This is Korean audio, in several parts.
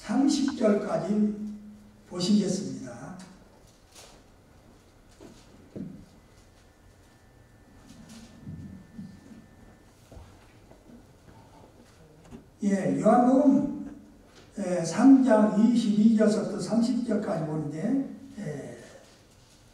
30절까지 보시겠습니다. 요한복음 3장 22절부터 30절까지 보는데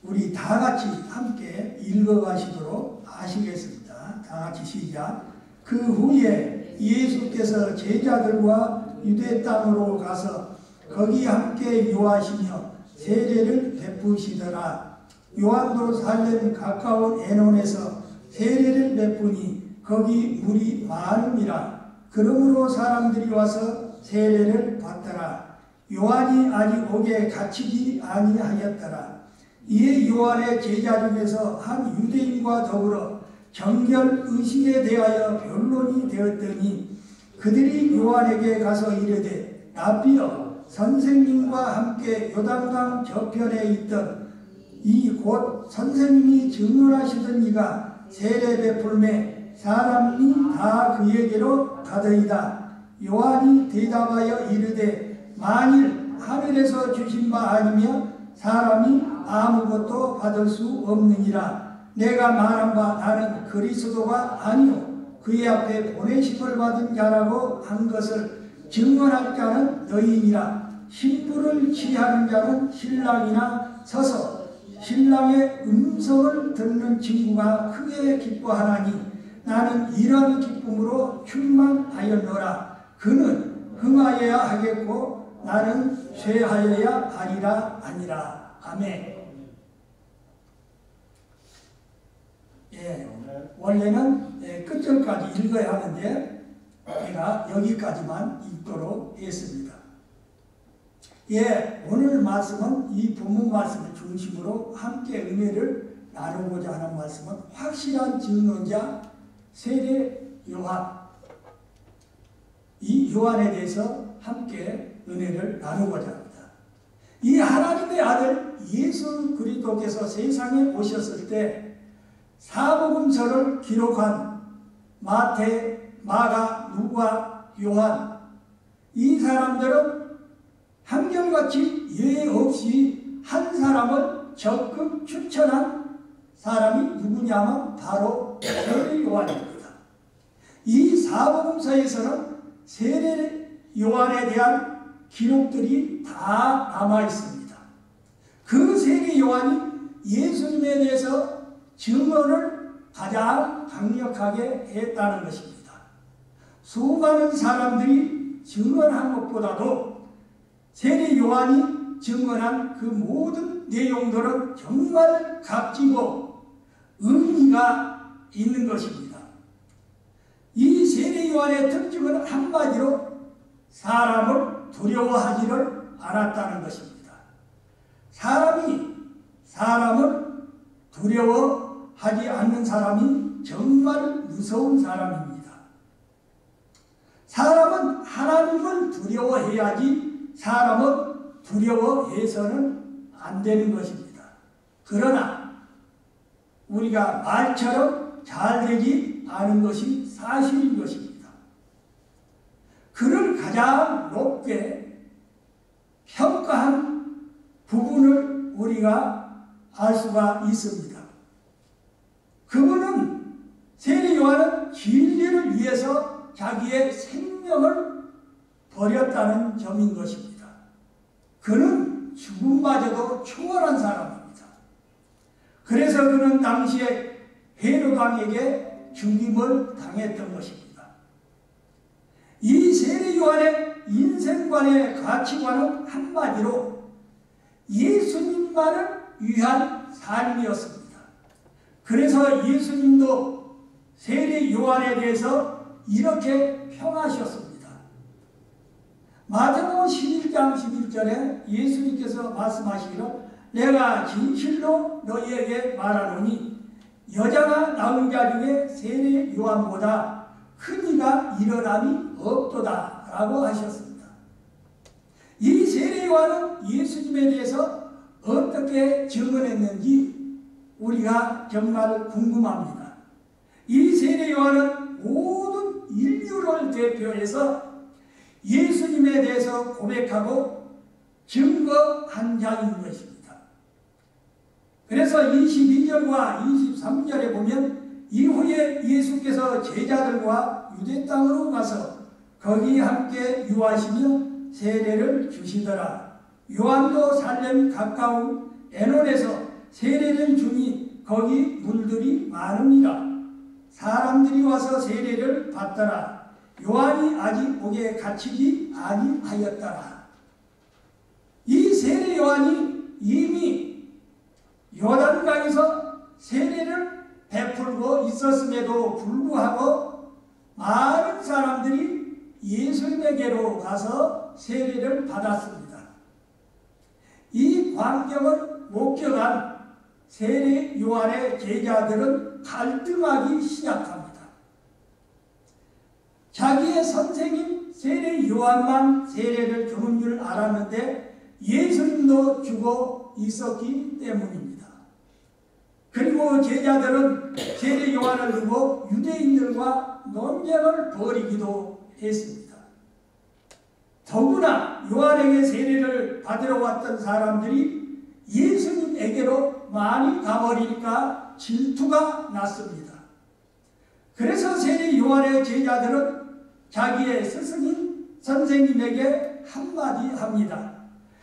우리 다 같이 함께 읽어가시도록 하시겠습니다. 다 같이 시작. 그 후에 예수께서 제자들과 유대 땅으로 가서 거기 함께 유하시며 세례를 베푸시더라. 요한도 살렘 가까운 에논에서 세례를 베푸니 거기 물이 많음이라. 그러므로 사람들이 와서 세례를 받더라. 요한이 아직 옥에 갇히지 아니하였더라. 이에 요한의 제자 중에서 한 유대인과 더불어 정결 의식에 대하여 변론이 되었더니 그들이 요한에게 가서 이르되 라비여 선생님과 함께 요단강 저편에 있던 이 곧 선생님이 증언하시던 이가 세례 베풀매 사람이 다 그에게로 가더이다. 요한이 대답하여 이르되 만일 하늘에서 주신 바 아니며 사람이 아무것도 받을 수 없느니라. 내가 말한 바 나는 그리스도가 아니요 그의 앞에 보내심을 받은 자라고 한 것을 증언할 자는 너희니라. 신부를 취하는 자는 신랑이나 서서 신랑의 음성을 듣는 친구가 크게 기뻐하나니 나는 이런 기쁨으로 충만하였노라. 그는 흥하여야 하겠고 나는 쇠하여야 하리라 아니라. 아멘. 원래는 끝절까지 읽어야 하는데 제가 여기까지만 읽도록 했습니다. 오늘 말씀은 이 본문 말씀을 중심으로 함께 은혜를 나누고자 하는 말씀은 확실한 증언자 세례 요한, 이 요한에 대해서 함께 은혜를 나누고자 합니다. 이 하나님의 아들 예수 그리스도께서 세상에 오셨을 때 사복음서를 기록한 마태, 마가, 누가, 요한, 이 사람들은 한결같이 예외 없이 한 사람을 적극 추천한 사람이 누구냐면 바로 세례 요한입니다. 이 사복음서에서는 세례 요한에 대한 기록들이 다 남아 있습니다. 그 세례 요한이 예수님에 대해서 증언을 가장 강력하게 했다는 것입니다. 수많은 사람들이 증언한 것보다도 세례 요한이 증언한 그 모든 내용들은 정말 값지고 의미가 있는 것입니다. 이 세례 요한의 특징은 한마디로 사람을 두려워하지를 않았다는 것입니다. 사람이 사람을 두려워하지 않는 사람이 정말 무서운 사람입니다. 사람은 하나님을 두려워해야지 사람은 두려워해서는 안 되는 것입니다. 그러나 우리가 말처럼 잘 되지 않은 것이 사실인 것입니다. 그를 가장 높게 평가한 부분을 우리가 알 수가 있습니다. 그분은 세례 요한은 진리를 위해서 자기의 생명을 버렸다는 점인 것입니다. 그는 죽음마저도 초월한 사람입니다. 그래서 그는 당시에 헤롯 왕에게 죽임을 당했던 것입니다. 이 세례 요한의 인생관의 가치관은 한마디로 예수님만을 위한 삶이었습니다. 그래서 예수님도 세례 요한에 대해서 이렇게 평하셨습니다. 마태복음 11장 11절에 예수님께서 말씀하시기로 내가 진실로 너희에게 말하노니 여자가 낳은 자 중에 세례 요한보다 큰 이가 일어남이 없도다 라고 하셨습니다. 이 세례 요한은 예수님에 대해서 어떻게 증언했는지 우리가 정말 궁금합니다. 이 세례 요한은 모든 인류를 대표해서 예수님에 대해서 고백하고 증거한 자인 것입니다. 그래서 22절과 23절에 보면 이후에 예수께서 제자들과 유대 땅으로 가서 거기 함께 유하시며 세례를 주시더라. 요한도 살렘 가까운 에논에서 세례를 주니 거기 물들이 많으니라. 사람들이 와서 세례를 받더라. 요한이 아직 목에 갇히지 아니하였더라. 이 세례 요한이 이미 요단강에서 세례를 베풀고 있었음에도 불구하고 많은 사람들이 예수님에게로 가서 세례를 받았습니다. 이 광경을 목격한 세례 요한의 제자들은 갈등하기 시작합니다. 자기의 선생님 세례 요한만 세례를 주는 줄 알았는데 예수님도 주고 있었기 때문입니다. 그리고 제자들은 세례 요한을 두고 유대인들과 논쟁을 벌이기도 했습니다. 더구나 요한에게 세례를 받으러 왔던 사람들이 예수님에게로 많이 가버리니까 질투가 났습니다. 그래서 세례 요한의 제자들은 자기의 스승인 선생님에게 한마디 합니다.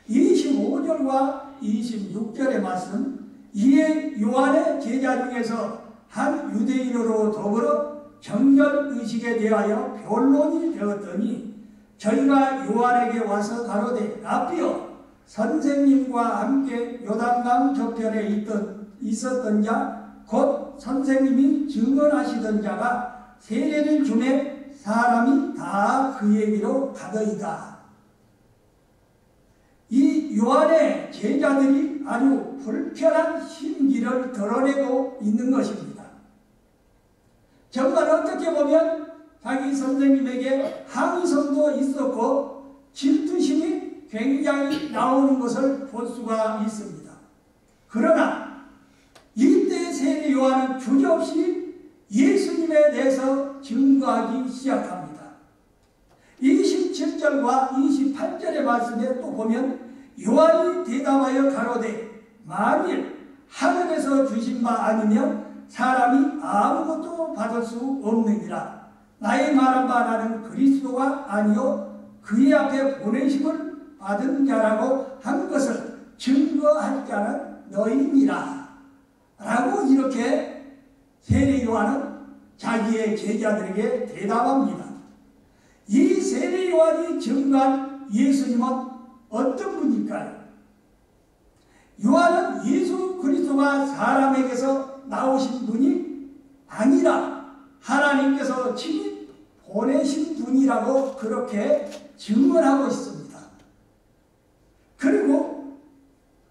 25절과 26절의 말씀, 이에 요한의 제자 중에서 한 유대인으로 더불어 정결의식에 대하여 변론이 되었더니 저희가 요한에게 와서 가로되 라삐여, 선생님과 함께 요단강 저편에 있었던 자 곧 선생님이 증언하시던 자가 세례를 주매 사람이 다 그에게로 가더이다. 이 요한의 제자들이 아주 불편한 심기를 드러내고 있는 것입니다. 정말 어떻게 보면 자기 선생님에게 항의성도 있었고 질투심이 굉장히 나오는 것을 볼 수가 있습니다. 그러나 이때 세례 요한은 주저없이 예수님에 대해서 증거하기 시작합니다. 27절과 28절의 말씀에 또 보면 요한이 대답하여 가로되 만일 하늘에서 주신 바 아니면 사람이 아무것도 받을 수 없느니라. 나의 말한 바 나는 그리스도가 아니요 그의 앞에 보내심을 받은 자라고 한 것을 증거할 자는 너희니라. 라고 이렇게 세례 요한은 자기의 제자들에게 대답합니다. 이 세례 요한이 증거한 예수님은 어떤 분일까요? 요한은 예수 그리스도가 사람에게서 나오신 분이 아니라 하나님께서 친히 보내신 분이라고 그렇게 증언하고 있습니다. 그리고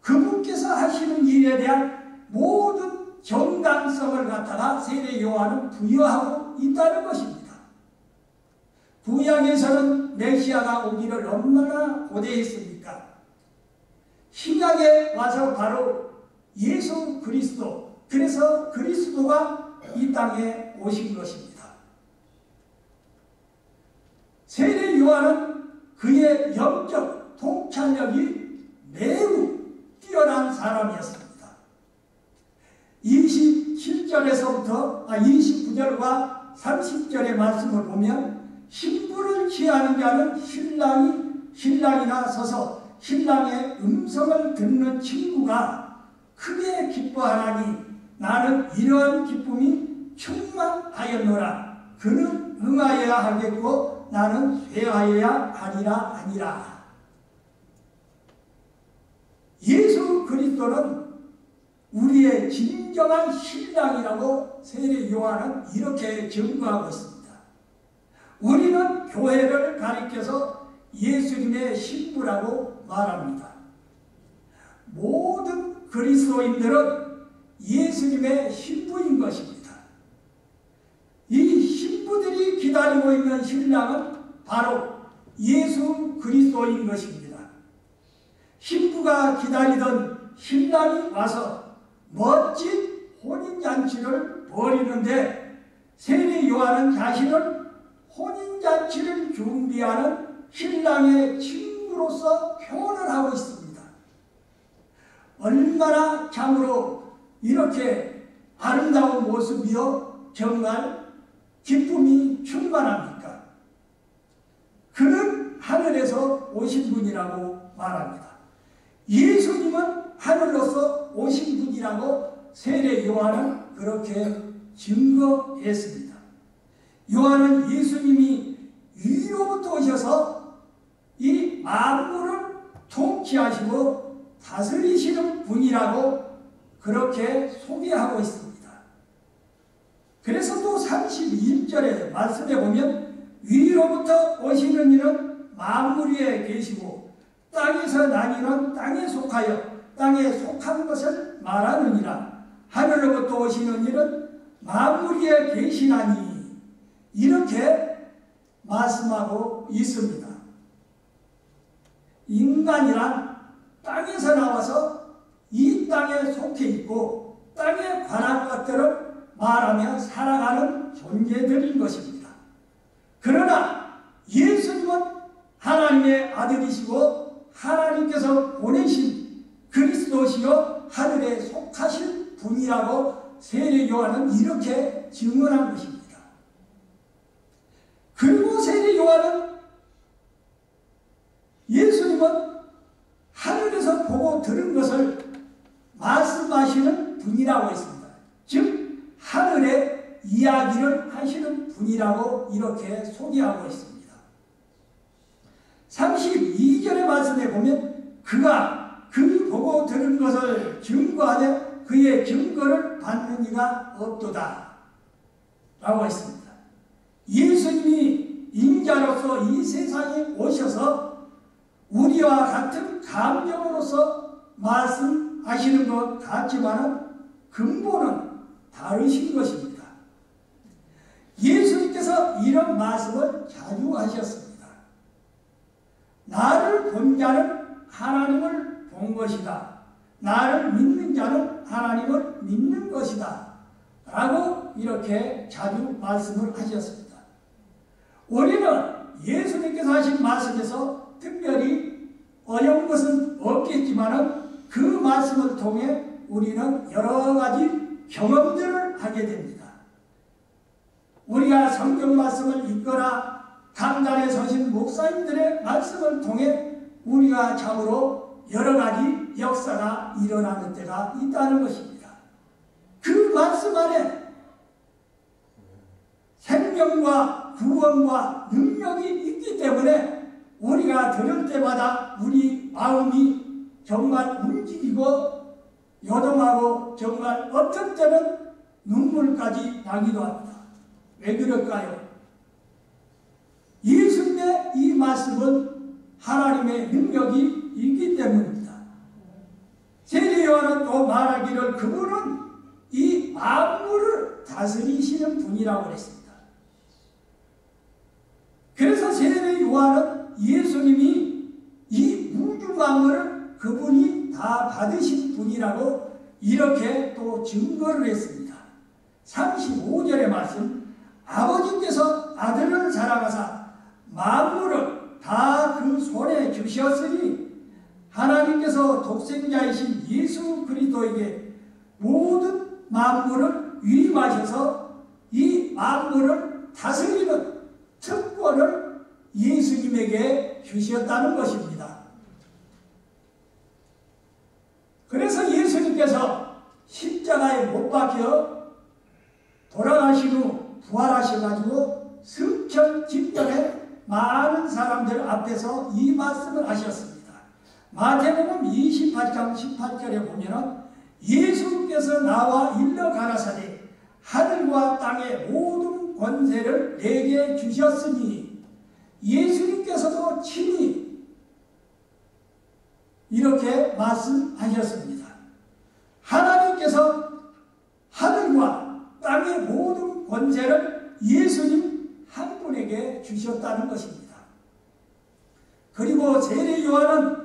그분께서 하시는 일에 대한 모든 정당성을 갖다가 세례 요한은 부여하고 있다는 것입니다. 구약에서는 메시아가 오기를 얼마나 고대했습니까? 신약에 와서 바로 예수 그리스도, 그래서 그리스도가 이 땅에 오신 것입니다. 세례 요한은 그의 영적 통찰력이 매우 뛰어난 사람이었습니다. 29절과 30절의 말씀을 보면 신부를 취하는 자는 신랑이나 서서 신랑의 음성을 듣는 친구가 크게 기뻐하나니 나는 이러한 기쁨이 충만하였노라. 그는 응하여야 하겠고 나는 쇠하여야 하리라 아니라. 예수 그리스도는 우리의 진정한 신랑이라고 세례 요한은 이렇게 증거하고 있습니다. 우리는 교회를 가리켜서 예수님의 신부라고 말합니다. 모든 그리스도인들은 예수님의 신부인 것입니다. 이 신부들이 기다리고 있는 신랑은 바로 예수 그리스도인 것입니다. 신부가 기다리던 신랑이 와서 멋진 혼인잔치를 벌이는데 세례 요한은 자신을 혼인잔치를 준비하는 신랑의 친구로서 표현을 하고 있습니다. 얼마나 참으로 이렇게 아름다운 모습이요 정말 기쁨이 충만합니까? 그는 하늘에서 오신 분이라고 말합니다. 예수님은 하늘로서 오신 분이라고 세례 요한은 그렇게 증거했습니다. 요한은 예수님이 위로부터 오셔서 이 만물을 통치하시고 다스리시는 분이라고 그렇게 소개하고 있습니다. 그래서 또 31절의 말씀에 보면 위로부터 오시는 이는 만물 위에 계시고 땅에서 난 이는 땅에 속하여 땅에 속한 것을 말하느니라. 하늘로부터 오시는 이는 만물 위에 계시나니 이렇게 말씀하고 있습니다. 인간이란 땅에서 나와서 이 땅에 속해 있고 땅에 관한 것들을 말하며 살아가는 존재들인 것입니다. 그러나 예수님은 하나님의 아들이시고 하나님께서 보내신 그리스도시요 하늘에 속하신 분이라고 세례 요한은 이렇게 증언한 것입니다. 그리고 세례 요한은 예수님은 하늘에서 보고 들은 것을 말씀하시는 분이라고 했습니다. 즉 하늘의 이야기를 하시는 분이라고 이렇게 소개하고 있습니다. 32절의 말씀에 보면 그가 그 보고 들은 것을 증거하되 그의 증거를 받는 이가 없도다 라고 했습니다. 예수님이 인자로서 이 세상에 오셔서 우리와 같은 감정으로서 말씀하시는 것 같지만 근본은 다르신 것입니다. 예수님께서 이런 말씀을 자주 하셨습니다. 나를 본 자는 하나님을 본 것이다. 나를 믿는 자는 하나님을 믿는 것이다. 라고 이렇게 자주 말씀을 하셨습니다. 우리는 예수님께서 하신 말씀에서 특별히 어려운 것은 없겠지만 그 말씀을 통해 우리는 여러 가지 경험들을 하게 됩니다. 우리가 성경 말씀을 읽거나 강단에 서신 목사님들의 말씀을 통해 우리가 참으로 여러 가지 역사가 일어나는 때가 있다는 것입니다. 그 말씀 안에 생명과 구원과 능력이 있기 때문에 우리가 들을 때마다 우리 마음이 정말 움직이고 요동하고 정말 어떤 때는 눈물까지 나기도 합니다. 왜 그럴까요? 예수님의 이 말씀은 하나님의 능력이 있기 때문입니다. 세례 요한은 또 말하기를 그분은 이 만물을 다스리시는 분이라고 했습니다. 그래서 세례 요한은 예수님이 이 우주 만물을 그분이 다 받으신 분이라고 이렇게 또 증거를 했습니다. 35절의 말씀 아버지께서 아들을 사랑하사 만물을 다 그 손에 주셨으니 하나님께서 독생자이신 예수 그리스도에게 모든 만물을 위임하셔서 이 만물을 다스리는 특권을 예수님에게 주셨다는 것입니다. 그래서 예수님께서 십자가에 못 박혀 돌아가신 후 부활하셔가지고 승천 직전에 많은 사람들 앞에서 이 말씀을 하셨습니다. 마태복음 28장 18절에 보면 예수께서 나와 일러 가라사대 하늘과 땅의 모든 권세를 내게 주셨으니 예수님께서도 친히 이렇게 말씀하셨습니다. 하나님께서 하늘과 땅의 모든 권세를 예수님 한 분에게 주셨다는 것입니다. 그리고 세례 요한은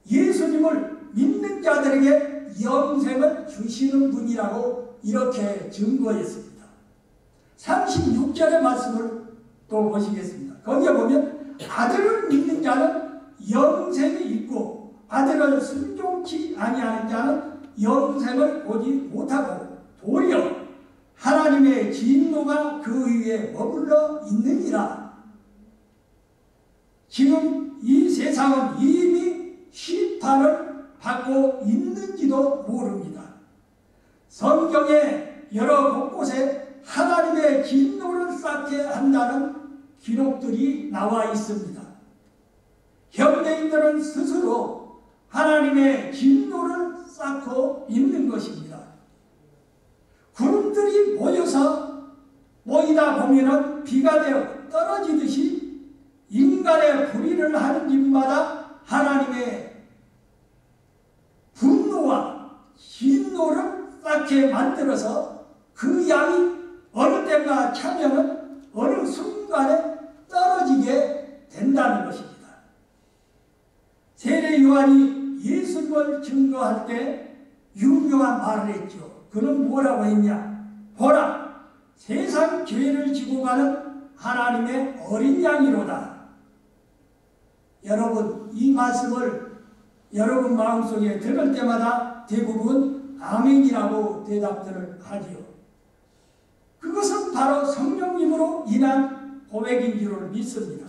예수님을 믿는 자들에게 영생을 주시는 분이라고 이렇게 증거했습니다. 36절의 말씀을 또 보시겠습니다. 거기에 보면 아들을 믿는 자는 영생이 있고 아들을 순종치 아니하는 자는 영생을 보지 못하고 도리어 하나님의 진노가 그 위에 머물러 있느니라. 지금 이 세상은 이미 심판을 받고 있는지도 모릅니다. 성경에 여러 곳곳에 하나님의 진노를 쌓게 한다는 기록들이 나와 있습니다. 현대인들은 스스로 하나님의 진노를 쌓고 있는 것입니다. 구름들이 모이다 보면 비가 되어 떨어지듯이 인간의 불의를 하는 집마다 하나님의 분노와 진노를 쌓게 만들어서 그 양이 어느 때가 차면은 어느 순간에 떨어지게 된다는 것입니다. 세례 요한이 예수님을 증거할 때 유명한 말을 했죠. 그는 뭐라고 했냐? 보라, 세상 죄를 지고 가는 하나님의 어린 양이로다. 여러분, 이 말씀을 여러분 마음속에 들을 때마다 대부분 아멘이라고 대답들을 하지요. 그것은 바로 성령님으로 인한 고백인 줄을 믿습니다.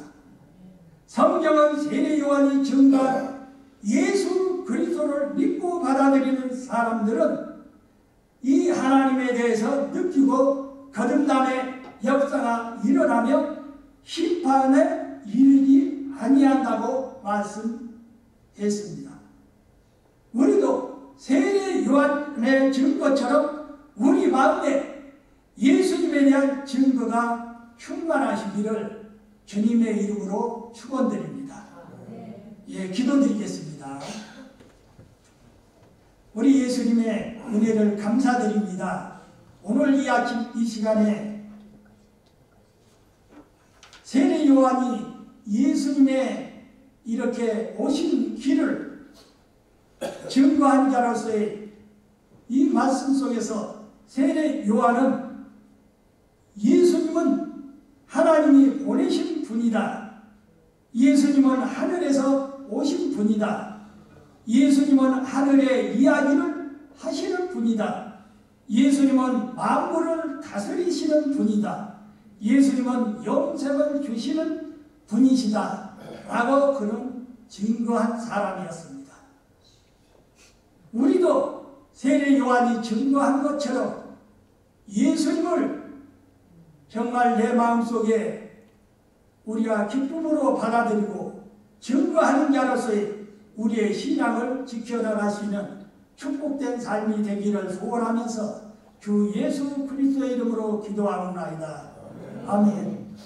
성경은 세례 요한이 증거한 예수 그리스도를 믿고 받아들이는 사람들은 이 하나님에 대해서 느끼고 거듭남의 역사가 일어나며 심판에 이르지 아니한다고 말씀했습니다. 우리도 세례 요한의 증거처럼 우리 마음에 예수님에 대한 증거가 충만하시기를 주님의 이름으로 축원드립니다. 예, 기도드리겠습니다. 우리 예수님의 은혜를 감사드립니다. 오늘 이 아침 이 시간에 세례 요한이 예수님의 이렇게 오신 길을 증거한 자로서의 이 말씀 속에서 세례 요한은 예수님은 하나님이 보내신 분이다. 예수님은 하늘에서 오신 분이다. 예수님은 하늘의 이야기를 하시는 분이다. 예수님은 만물을 다스리시는 분이다. 예수님은 영생을 주시는 분이시다. 라고 그는 증거한 사람이었습니다. 우리도 세례 요한이 증거한 것처럼 예수님을 정말 내 마음속에 우리가 기쁨으로 받아들이고 증거하는 자로서의 우리의 신앙을 지켜나갈 수 있는 축복된 삶이 되기를 소원하면서 주 예수 그리스도의 이름으로 기도하옵나이다. 아멘.